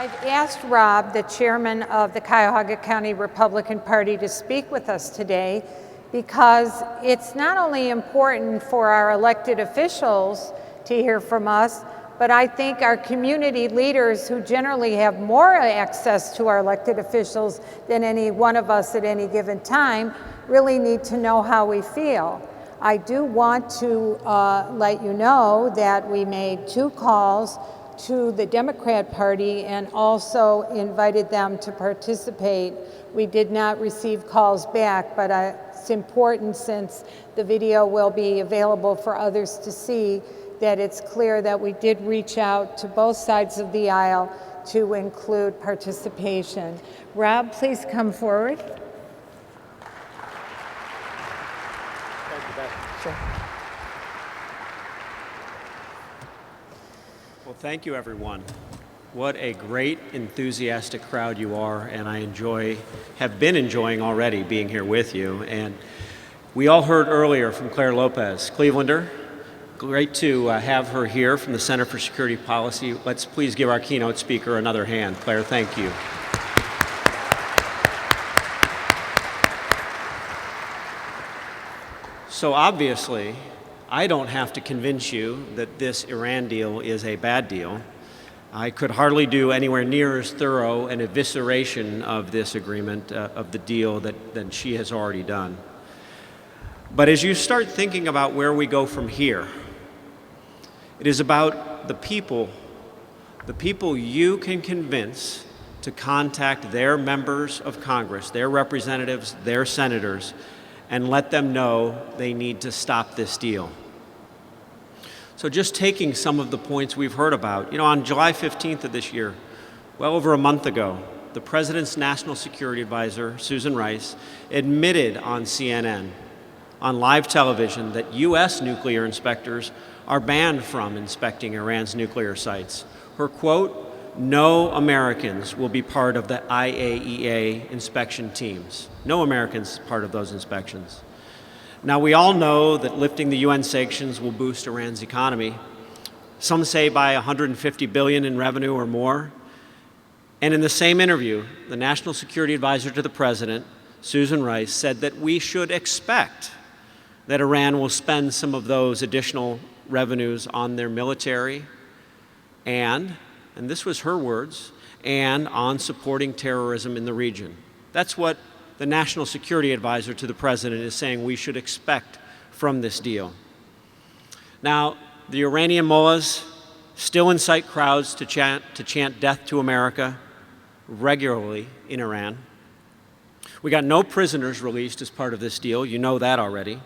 I've asked Rob, the chairman of the Cuyahoga County Republican Party, to speak with us today because it's not only important for our elected officials to hear from us, but I think our community leaders, who generally have more access to our elected officials than any one of us at any given time, really need to know how we feel. I do want to let you know that we made 2 calls to the Democrat Party and also invited them to participate. We did not receive calls back, but it's important, since the video will be available for others to see, that it's clear that we did reach out to both sides of the aisle to include participation. Rob, please come forward. Thank you, Beth. Sure. Well, thank you, everyone. What a great, enthusiastic crowd you are, and I have been enjoying already being here with you. And we all heard earlier from Claire Lopez, Clevelander. Great to have her here from the Center for Security Policy. Let's please give our keynote speaker another hand. Claire, thank you. So obviously, I don't have to convince you that this Iran deal is a bad deal. I could hardly do anywhere near as thorough an evisceration of this agreement, of the deal, than she has already done. But as you start thinking about where we go from here, it is about the people you can convince to contact their members of Congress, their representatives, their senators, and let them know they need to stop this deal. So just taking some of the points we've heard about, on July 15th of this year, well over a month ago, the President's National Security Advisor, Susan Rice, admitted on CNN, on live television, that U.S. nuclear inspectors are banned from inspecting Iran's nuclear sites. Her quote, "No Americans will be part of the IAEA inspection teams." No Americans part of those inspections. Now, we all know that lifting the UN sanctions will boost Iran's economy. Some say by $150 billion in revenue or more. And in the same interview, the National Security Advisor to the President, Susan Rice, said that we should expect that Iran will spend some of those additional revenues on their military and this was her words, and on supporting terrorism in the region. That's what the National Security Advisor to the President is saying we should expect from this deal. Now, the Iranian mullahs still incite crowds to chant death to America regularly in Iran. We got no prisoners released as part of this deal. You know that already.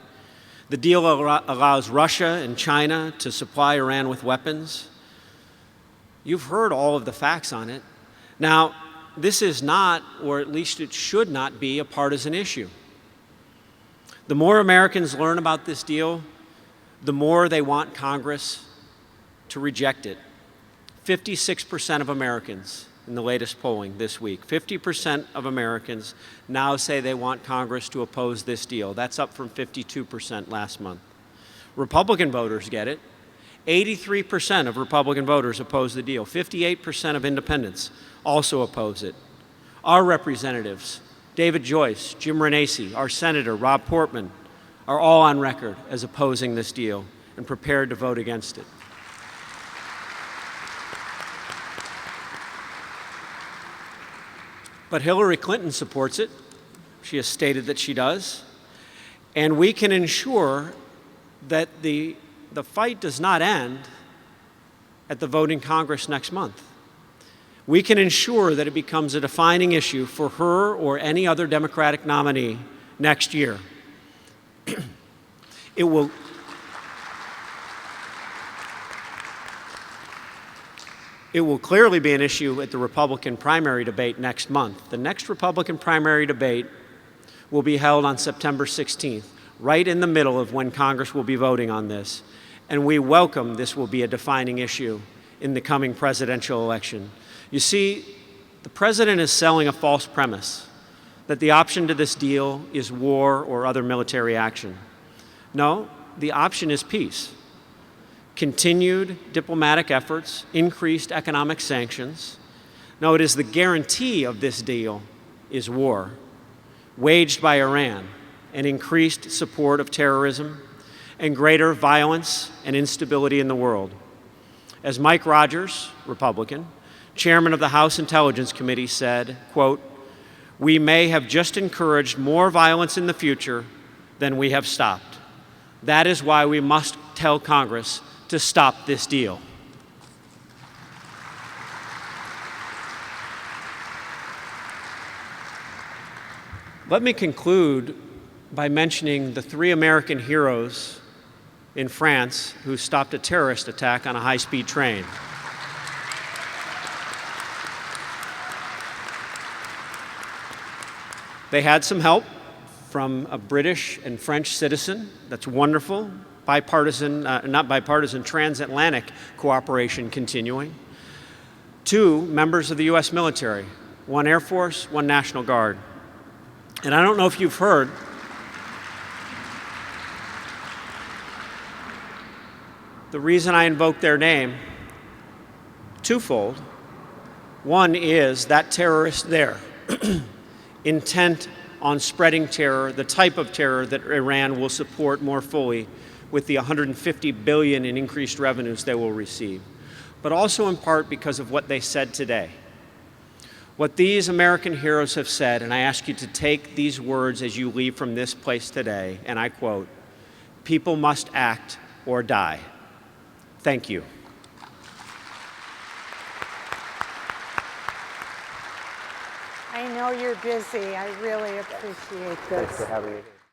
The deal allows Russia and China to supply Iran with weapons. You've heard all of the facts on it. Now, this is not, or at least it should not be, a partisan issue. The more Americans learn about this deal, the more they want Congress to reject it. 56% of Americans in the latest polling this week, 50% of Americans now say they want Congress to oppose this deal. That's up from 52% last month. Republican voters get it. 83% of Republican voters oppose the deal. 58% of independents also oppose it. Our representatives, David Joyce, Jim Renacci, our Senator, Rob Portman, are all on record as opposing this deal and prepared to vote against it. But Hillary Clinton supports it. She has stated that she does. And we can ensure that the fight does not end at the vote in Congress next month. We can ensure that it becomes a defining issue for her or any other Democratic nominee next year. It will clearly be an issue at the Republican primary debate next month. The next Republican primary debate will be held on September 16th, right in the middle of when Congress will be voting on this. And we welcome this will be a defining issue in the coming presidential election. You see, the president is selling a false premise that the option to this deal is war or other military action. No, the option is peace. Continued diplomatic efforts, increased economic sanctions. No, it is the guarantee of this deal is war, waged by Iran, and increased support of terrorism, and greater violence and instability in the world. As Mike Rogers, Republican, chairman of the House Intelligence Committee said, quote, "We may have just encouraged more violence in the future than we have stopped. That is why we must tell Congress to stop this deal." Let me conclude by mentioning the 3 American heroes in France who stopped a terrorist attack on a high-speed train. They had some help from a British and French citizen. That's wonderful. Transatlantic cooperation continuing. 2 members of the U.S. military, 1 Air Force, 1 National Guard. And I don't know if you've heard, the reason I invoke their name, twofold. One is that terrorist there, intent on spreading terror, the type of terror that Iran will support more fully with the $150 billion in increased revenues they will receive, but also in part because of what they said today. What these American heroes have said, and I ask you to take these words as you leave from this place today, and I quote, "People must act or die." Thank you. I know you're busy. I really appreciate this. Thanks for having me here.